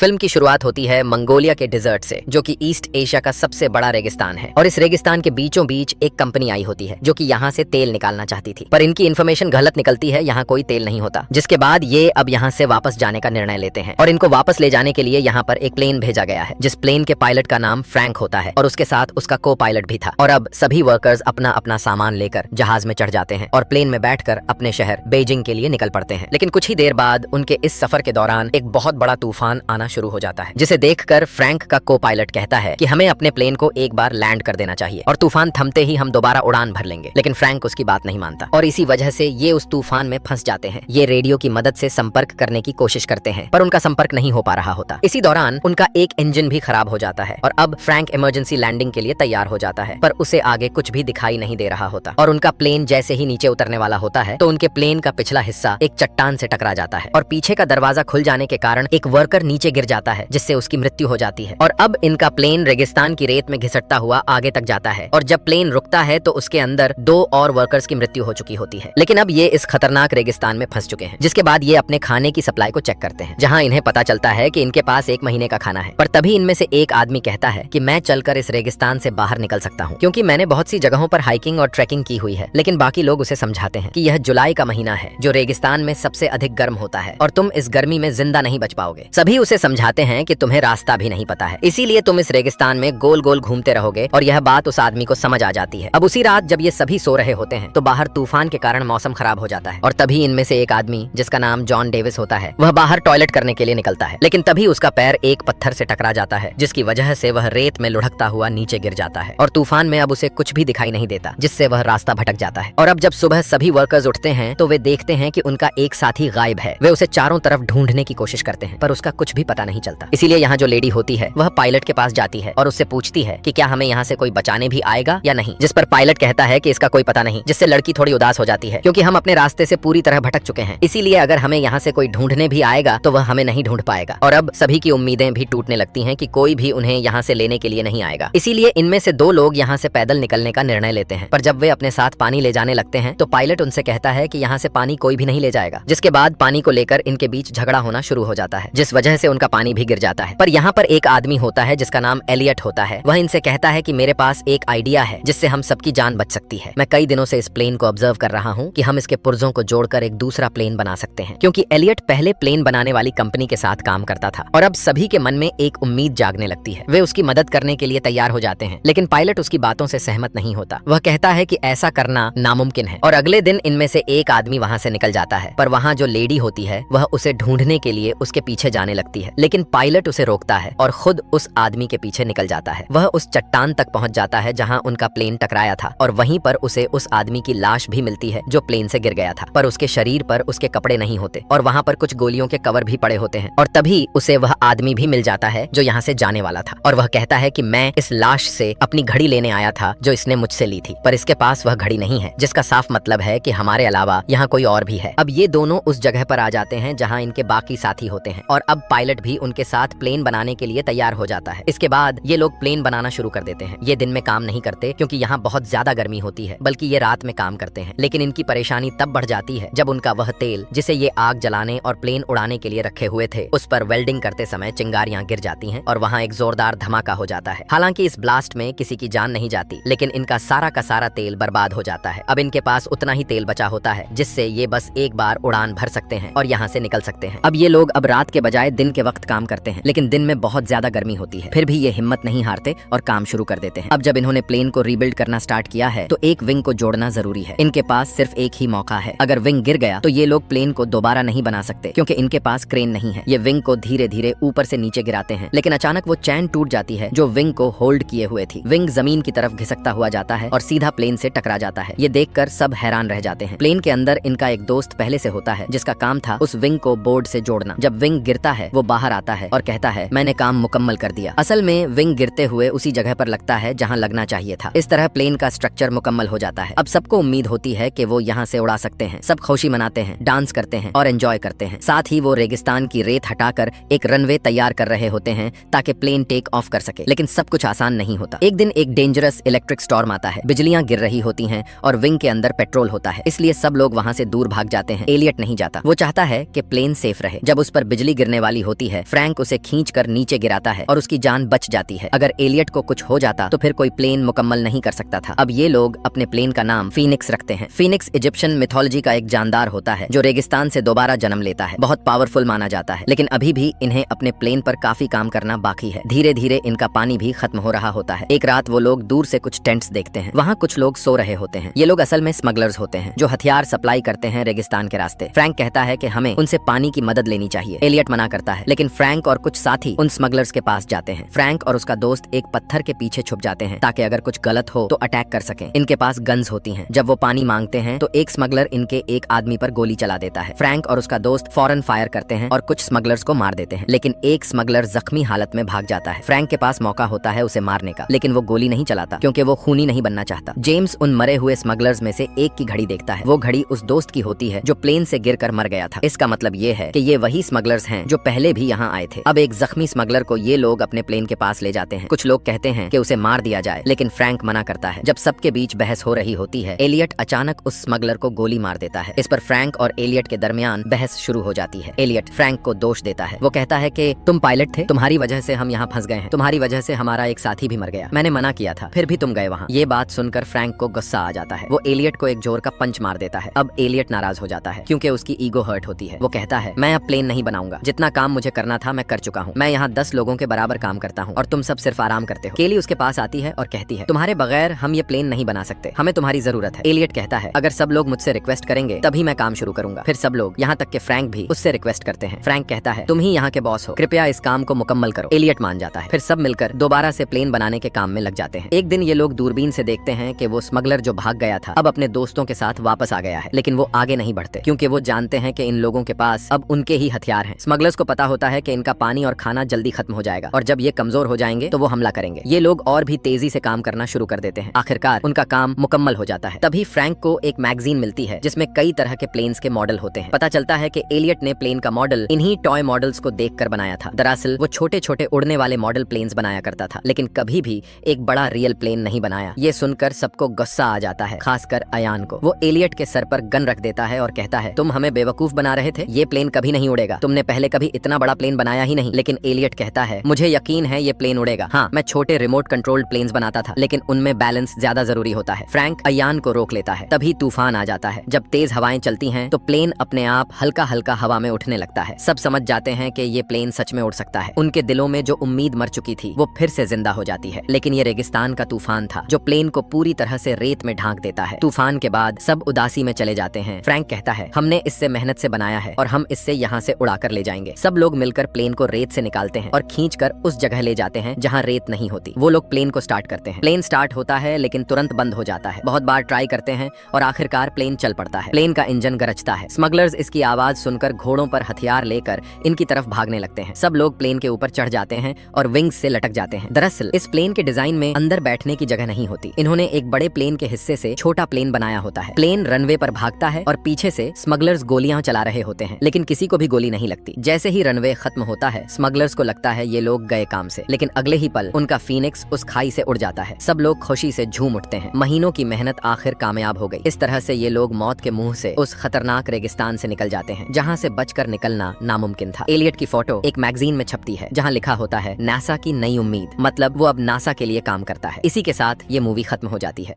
Film की शुरुआत होती है मंगोलिया के डिजर्ट से, जो कि ईस्ट एशिया का सबसे बड़ा रेगिस्तान है। और इस रेगिस्तान के बीचों बीच एक कंपनी आई होती है जो कि यहाँ से तेल निकालना चाहती थी, पर इनकी इन्फॉर्मेशन गलत निकलती है, यहाँ कोई तेल नहीं होता। जिसके बाद ये अब यहाँ से वापस जाने का निर्णय लेते हैं और इनको वापस ले जाने के लिए यहाँ पर एक प्लेन भेजा गया है, जिस प्लेन के पायलट का नाम फ्रैंक होता है और उसके साथ उसका को पायलट भी था। और अब सभी वर्कर्स अपना अपना सामान लेकर जहाज में चढ़ जाते हैं और प्लेन में बैठकर अपने शहर बीजिंग के लिए निकल पड़ते हैं। लेकिन कुछ ही देर बाद उनके इस सफर के दौरान एक बहुत बड़ा तूफान आना शुरू हो जाता है, जिसे देखकर फ्रैंक का को पायलट कहता है कि हमें अपने प्लेन को एक बार लैंड कर देना चाहिए और तूफान थमते ही हम दोबारा उड़ान भर लेंगे। लेकिन फ्रैंक उसकी बात नहीं मानता और इसी वजह से ये उस तूफान में फंस जाते हैं। ये रेडियो की मदद से संपर्क करने की कोशिश करते हैं, पर उनका संपर्क नहीं हो पा रहा होता। इसी दौरान उनका एक इंजन भी खराब हो जाता है और अब फ्रैंक इमरजेंसी लैंडिंग के लिए तैयार हो जाता है, पर उसे आगे कुछ भी दिखाई नहीं दे रहा होता। और उनका प्लेन जैसे ही नीचे उतरने वाला होता है तो उनके प्लेन का पिछला हिस्सा एक चट्टान से टकरा जाता है और पीछे का दरवाजा खुल जाने के कारण एक वर्कर नीचे गिर जाता है, जिससे उसकी मृत्यु हो जाती है। और अब इनका प्लेन रेगिस्तान की रेत में घिसटता हुआ आगे तक जाता है और जब प्लेन रुकता है तो उसके अंदर 2 और वर्कर्स की मृत्यु हो चुकी होती है। लेकिन अब ये इस खतरनाक रेगिस्तान में फंस चुके हैं। जिसके बाद ये अपने खाने की सप्लाई को चेक करते हैं, जहाँ इन्हें पता चलता है कि इनके पास 1 महीने का खाना है। पर तभी इनमें से एक आदमी कहता है कि मैं चलकर इस रेगिस्तान से बाहर निकल सकता हूँ, क्योंकि मैंने बहुत सी जगहों पर हाइकिंग और ट्रैकिंग की हुई है। लेकिन बाकी लोग उसे समझाते हैं कि यह जुलाई का महीना है, जो रेगिस्तान में सबसे अधिक गर्म होता है और तुम इस गर्मी में जिंदा नहीं बच पाओगे। सभी उसे समझाते हैं कि तुम्हें रास्ता भी नहीं पता है, इसीलिए तुम इस रेगिस्तान में गोल गोल घूमते रहोगे। और यह बात उस आदमी को समझ आ जाती है। अब उसी रात जब ये सभी सो रहे होते हैं तो बाहर तूफान के कारण मौसम खराब हो जाता है और तभी इनमें से एक आदमी, जिसका नाम जॉन डेविस होता है, वह बाहर टॉयलेट करने के लिए निकलता है। लेकिन तभी उसका पैर एक पत्थर से टकरा जाता है, जिसकी वजह से वह रेत में लुढ़कता हुआ नीचे गिर जाता है और तूफान में अब उसे कुछ भी दिखाई नहीं देता, जिससे वह रास्ता भटक जाता है। और अब जब सुबह सभी वर्कर्स उठते हैं तो वे देखते हैं कि उनका एक साथी गायब है। वे उसे चारों तरफ ढूंढने की कोशिश करते हैं, पर उसका कुछ भी पता नहीं चलता। इसीलिए यहाँ जो लेडी होती है वह पायलट के पास जाती है और उससे पूछती है कि क्या हमें यहाँ से कोई बचाने भी आएगा या नहीं। जिस पर पायलट कहता है कि इसका कोई पता नहीं, जिससे लड़की थोड़ी उदास हो जाती है, क्योंकि हम अपने रास्ते से पूरी तरह भटक चुके हैं। इसीलिए अगर हमें यहाँ से कोई ढूंढने भी आएगा तो वह हमें नहीं ढूंढ पाएगा। और अब सभी की उम्मीदें भी टूटने लगती हैं कि कोई भी उन्हें यहाँ से लेने के लिए नहीं आएगा। इसीलिए इनमें से 2 लोग यहाँ से पैदल निकलने का निर्णय लेते हैं। पर जब वे अपने साथ पानी ले जाने लगते हैं तो पायलट उनसे कहता है कि यहाँ से पानी कोई भी नहीं ले जाएगा। जिसके बाद पानी को लेकर इनके बीच झगड़ा होना शुरू हो जाता है, जिस वजह से उनका पानी भी गिर जाता है। पर यहाँ पर एक आदमी होता है जिसका नाम एलियट होता है। वह इनसे कहता है कि मेरे पास एक आइडिया है जिससे हम सबकी जान बच सकती है। मैं कई दिनों से इस प्लेन को ऑब्जर्व कर रहा हूँ कि हम इसके पुर्जों को जोड़कर एक दूसरा प्लेन बना सकते हैं, क्योंकि एलियट पहले प्लेन बनाने वाली कंपनी के साथ काम करता था। और अब सभी के मन में एक उम्मीद जागने लगती है। वे उसकी मदद करने के लिए तैयार हो जाते हैं, लेकिन पायलट उसकी बातों से सहमत नहीं होता। वह कहता है कि ऐसा करना नामुमकिन है। और अगले दिन इनमें से एक आदमी वहाँ से निकल जाता है, पर वहाँ जो लेडी होती है वह उसे ढूंढने के लिए उसके पीछे जाने लगती है। लेकिन पायलट उसे रोकता है और खुद उस आदमी के पीछे निकल जाता है। वह उस चट्टान तक पहुंच जाता है जहां उनका प्लेन टकराया था और वहीं पर उसे उस आदमी की लाश भी मिलती है जो प्लेन से गिर गया था, पर उसके शरीर पर उसके कपड़े नहीं होते और वहां पर कुछ गोलियों के कवर भी पड़े होते हैं। और तभी उसे वह आदमी भी मिल जाता है जो यहाँ से जाने वाला था और वह कहता है कि मैं इस लाश से अपनी घड़ी लेने आया था जो इसने मुझसे ली थी, पर इसके पास वह घड़ी नहीं है, जिसका साफ मतलब है कि हमारे अलावा यहाँ कोई और भी है। अब ये दोनों उस जगह पर आ जाते हैं जहाँ इनके बाकी साथी होते हैं और अब पायलट भी उनके साथ प्लेन बनाने के लिए तैयार हो जाता है। इसके बाद ये लोग प्लेन बनाना शुरू कर देते हैं। ये दिन में काम नहीं करते क्योंकि यहाँ बहुत ज्यादा गर्मी होती है, बल्कि ये रात में काम करते हैं। लेकिन इनकी परेशानी तब बढ़ जाती है जब उनका वह तेल जिसे ये आग जलाने और प्लेन उड़ाने के लिए रखे हुए थे, उस पर वेल्डिंग करते समय चिंगारियां गिर जाती हैं और वहाँ एक जोरदार धमाका हो जाता है। हालांकि इस ब्लास्ट में किसी की जान नहीं जाती, लेकिन इनका सारा का सारा तेल बर्बाद हो जाता है। अब इनके पास उतना ही तेल बचा होता है जिससे ये बस एक बार उड़ान भर सकते हैं और यहाँ से निकल सकते हैं। अब ये लोग अब रात के बजाय दिन के वक्त काम करते हैं, लेकिन दिन में बहुत ज्यादा गर्मी होती है। फिर भी ये हिम्मत नहीं हारते और काम शुरू कर देते हैं। अब जब इन्होंने प्लेन को रीबिल्ड करना स्टार्ट किया है तो एक विंग को जोड़ना जरूरी है। इनके पास सिर्फ एक ही मौका है। अगर विंग गिर गया तो ये लोग प्लेन को दोबारा नहीं बना सकते, क्योंकि इनके पास क्रेन नहीं है। ये विंग को धीरे धीरे ऊपर से नीचे गिराते हैं, लेकिन अचानक वो चैन टूट जाती है जो विंग को होल्ड किए हुए थी। विंग जमीन की तरफ घिसकता हुआ जाता है और सीधा प्लेन से टकरा जाता है। ये देखकर सब हैरान रह जाते हैं। प्लेन के अंदर इनका एक दोस्त पहले से होता है जिसका काम था उस विंग को बोर्ड से जोड़ना। जब विंग गिरता है वो बाहर आता है और कहता है मैंने काम मुकम्मल कर दिया। असल में विंग गिरते हुए उसी जगह पर लगता है जहां लगना चाहिए था। इस तरह प्लेन का स्ट्रक्चर मुकम्मल हो जाता है। अब सबको उम्मीद होती है कि वो यहाँ से उड़ा सकते हैं। सब खुशी मनाते हैं, डांस करते हैं और एंजॉय करते हैं। साथ ही वो रेगिस्तान की रेत हटाकर एक रनवे तैयार कर रहे होते हैं ताकि प्लेन टेक ऑफ कर सके। लेकिन सब कुछ आसान नहीं होता। एक दिन एक डेंजरस इलेक्ट्रिक स्टॉर्म आता है। बिजलियां गिर रही होती हैं और विंग के अंदर पेट्रोल होता है, इसलिए सब लोग वहाँ से दूर भाग जाते हैं। एलियट नहीं जाता। वो चाहता है कि प्लेन सेफ रहे। जब उस पर बिजली गिरने वाली होती है। फ्रैंक उसे खींचकर नीचे गिराता है और उसकी जान बच जाती है। अगर एलियट को कुछ हो जाता तो फिर कोई प्लेन मुकम्मल नहीं कर सकता था। अब ये लोग अपने प्लेन का नाम फीनिक्स रखते हैं। फीनिक्स इजिप्शियन मिथोलॉजी का एक जानदार होता है जो रेगिस्तान से दोबारा जन्म लेता है। बहुत पावरफुल माना जाता है, लेकिन अभी भी इन्हें अपने प्लेन पर काफी काम करना बाकी है। धीरे धीरे इनका पानी भी खत्म हो रहा होता है। एक रात वो लोग दूर से कुछ टेंट्स देखते हैं। वहाँ कुछ लोग सो रहे होते हैं। ये लोग असल में स्मगलर्स होते हैं जो हथियार सप्लाई करते हैं रेगिस्तान के रास्ते। फ्रैंक कहता है कि हमें उनसे पानी की मदद लेनी चाहिए। एलियट मना करता है, लेकिन फ्रैंक और कुछ साथी उन स्मगलर्स के पास जाते हैं। फ्रैंक और उसका दोस्त एक पत्थर के पीछे छुप जाते हैं ताकि अगर कुछ गलत हो तो अटैक कर सकें। इनके पास गन्स होती हैं। जब वो पानी मांगते हैं तो एक स्मगलर इनके एक आदमी पर गोली चला देता है। फ्रैंक और उसका दोस्त फौरन फायर करते हैं और कुछ स्मगलर्स को मार देते हैं, लेकिन एक स्मगलर जख्मी हालत में भाग जाता है। फ्रैंक के पास मौका होता है उसे मारने का, लेकिन वो गोली नहीं चलाता क्योंकि वो खूनी नहीं बनना चाहता। जेम्स उन मरे हुए स्मगलर्स में से एक की घड़ी देखता है। वो घड़ी उस दोस्त की होती है जो प्लेन से गिरकर मर गया था। इसका मतलब ये है कि ये वही स्मगलर्स हैं जो पहले भी यहाँ आए थे। अब एक जख्मी स्मगलर को ये लोग अपने प्लेन के पास ले जाते हैं। कुछ लोग कहते हैं कि उसे मार दिया जाए, लेकिन फ्रैंक मना करता है। जब सबके बीच बहस हो रही होती है, एलियट अचानक उस स्मगलर को गोली मार देता है। इस पर फ्रैंक और एलियट के दरमियान बहस शुरू हो जाती है। एलियट फ्रैंक को दोष देता है। वो कहता है कि तुम पायलट थे, तुम्हारी वजह से हम यहाँ फंस गए हैं, तुम्हारी वजह से हमारा एक साथी भी मर गया, मैंने मना किया था, फिर भी तुम गए वहाँ। ये बात सुनकर फ्रैंक को गुस्सा आ जाता है। वो एलियट को एक जोर का पंच मार देता है। अब एलियट नाराज हो जाता है क्योंकि उसकी ईगो हर्ट होती है। वो कहता है, मैं अब प्लेन नहीं बनाऊंगा, जितना काम मुझे करना था मैं कर चुका हूँ। मैं यहाँ 10 लोगों के बराबर काम करता हूँ और तुम सब सिर्फ आराम करते हो। केली उसके पास आती है और कहती है, तुम्हारे बगैर हम ये प्लेन नहीं बना सकते, हमें तुम्हारी जरूरत है। एलियट कहता है, अगर सब लोग मुझसे रिक्वेस्ट करेंगे तभी मैं काम शुरू करूंगा। फिर सब लोग, यहाँ तक कि फ्रैंक भी उससे रिक्वेस्ट करते हैं। फ्रैंक कहता है, तुम ही यहाँ के बॉस हो, कृपया इस काम को मुकम्मल करो। एलियट मान जाता है। फिर सब मिलकर दोबारा से प्लेन बनाने के काम में लग जाते हैं। एक दिन ये लोग दूरबीन से देखते हैं कि वो स्मगलर जो भाग गया था अब अपने दोस्तों के साथ वापस आ गया है, लेकिन वो आगे नहीं बढ़ते क्योंकि वो जानते हैं कि इन लोगों के पास अब उनके ही हथियार हैं। स्मगलर्स को पता होता है कि इनका पानी और खाना जल्दी खत्म हो जाएगा और जब ये कमजोर हो जाएंगे तो वो हमला करेंगे। ये लोग और भी तेजी से काम करना शुरू कर देते हैं। आखिरकार उनका काम मुकम्मल हो जाता है। तभी फ्रैंक को एक मैगजीन मिलती है जिसमें कई तरह के प्लेन्स के मॉडल होते हैं। पता चलता है कि एलियट ने प्लेन का मॉडल इन्हीं टॉय मॉडल्स को देखकर बनाया था। दरअसल वो छोटे छोटे उड़ने वाले मॉडल प्लेन्स बनाया करता था, लेकिन कभी भी एक बड़ा रियल प्लेन नहीं बनाया। ये सुनकर सबको गुस्सा आ जाता है, खासकर अयान को। वो एलियट के सर पर गन रख देता है और कहता है, तुम हमें बेवकूफ बना रहे थे, ये प्लेन कभी नहीं उड़ेगा, तुमने पहले कभी इतना बड़ा प्लेन बनाया ही नहीं। लेकिन एलियट कहता है, मुझे यकीन है ये प्लेन उड़ेगा। हाँ, मैं छोटे रिमोट कंट्रोल्ड प्लेन्स बनाता था, लेकिन उनमें बैलेंस ज्यादा जरूरी होता है। फ्रैंक अयान को रोक लेता है। तभी तूफान आ जाता है। जब तेज हवाएं चलती हैं तो प्लेन अपने आप हल्का हल्का हवा में उठने लगता है। सब समझ जाते हैं कि ये प्लेन सच में उड़ सकता है। उनके दिलों में जो उम्मीद मर चुकी थी वो फिर से जिंदा हो जाती है। लेकिन ये रेगिस्तान का तूफान था जो प्लेन को पूरी तरह से रेत में ढांक देता है। तूफान के बाद सब उदासी में चले जाते हैं। फ्रैंक कहता है, हमने इससे मेहनत से बनाया है और हम इससे यहाँ से उड़ा कर ले जाएंगे। सब लोग मिलकर प्लेन को रेत से निकालते हैं और खींचकर उस जगह ले जाते हैं जहाँ रेत नहीं होती। वो लोग प्लेन को स्टार्ट करते हैं। प्लेन स्टार्ट होता है लेकिन तुरंत बंद हो जाता है। बहुत बार ट्राई करते हैं और आखिरकार प्लेन चल पड़ता है। प्लेन का इंजन गरजता है। स्मगलर्स इसकी आवाज सुनकर घोड़ों पर हथियार लेकर इनकी तरफ भागने लगते हैं। सब लोग प्लेन के ऊपर चढ़ जाते हैं और विंग्स से लटक जाते हैं। दरअसल इस प्लेन के डिजाइन में अंदर बैठने की जगह नहीं होती। इन्होंने एक बड़े प्लेन के हिस्से से छोटा प्लेन बनाया होता है। प्लेन रनवे पर भागता है और पीछे से स्मगलर्स गोलियां चला रहे होते हैं, लेकिन किसी को भी गोली नहीं लगती। जैसे ही रनवे खत्म होता है स्मगलर्स को लगता है ये लोग गए काम से, लेकिन अगले ही पल उनका फीनिक्स उस खाई से उड़ जाता है। सब लोग खुशी से झूम उठते हैं। महीनों की मेहनत आखिर कामयाब हो गई। इस तरह से ये लोग मौत के मुंह से उस खतरनाक रेगिस्तान से निकल जाते हैं जहाँ से बचकर निकलना नामुमकिन था। एलियट की फोटो एक मैगजीन में छपती है जहाँ लिखा होता है, नासा की नई उम्मीद, मतलब वो अब नासा के लिए काम करता है। इसी के साथ ये मूवी खत्म हो जाती है।